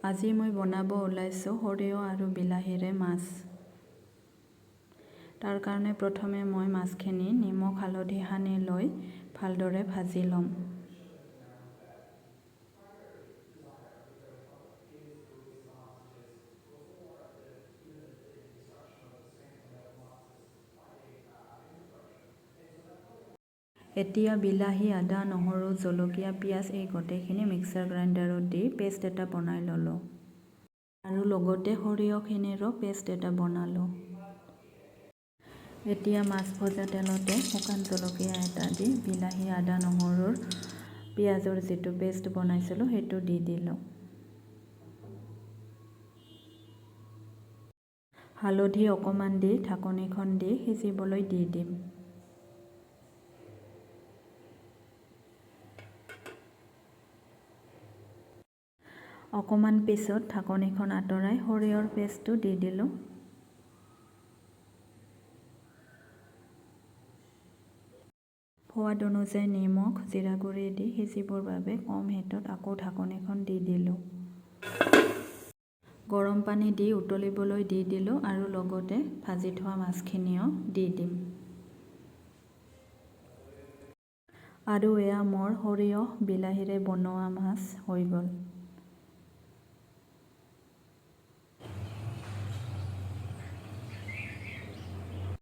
আজি মই বনাব ওলাইছোঁ সৰিয়হ আৰু বিলাহীৰে মাছ। তাৰ কাৰণে প্ৰথমে মই মাছখিনি নিমখ হালধি সানি লৈ ভালদৰে ভাজি ল'ম। এতিয়া বিলাহী, আদা, নহৰু, জলকীয়া, পিঁয়াজ এই গোটেইখিনি মিক্সাৰ গ্ৰাইণ্ডাৰত দি পেষ্ট এটা বনাই ল'লোঁ। আৰু লগতে সৰিয়হখিনিৰো পেষ্ট এটা বনালোঁ। এতিয়া মাছ ভজা তেলতে শুকান জলকীয়া এটা দি বিলাহী, আদা, নহৰুৰ পিঁয়াজৰ যিটো পেষ্ট বনাইছিলোঁ সেইটো দি দিলোঁ। হালধি অকণমান দি ঢাকনিখন দি সিজিবলৈ দি দিম। অকণমান পিছত ঢাকনিখন আঁতৰাই সৰিয়হৰ পেষ্টটো দি দিলোঁ। সোৱাদ অনুযায়ী নিমখ, জিৰা গুড়ি দি সিজিবৰ বাবে কম হিটত আকৌ ঢাকনিখন দি দিলোঁ। গৰম পানী দি উতলিবলৈ দি দিলোঁ আৰু লগতে ভাজি থোৱা মাছখিনিও দি দিম। আৰু এয়া মোৰ সৰিয়হ বিলাহীৰে বনোৱা মাছ হৈ গ'ল।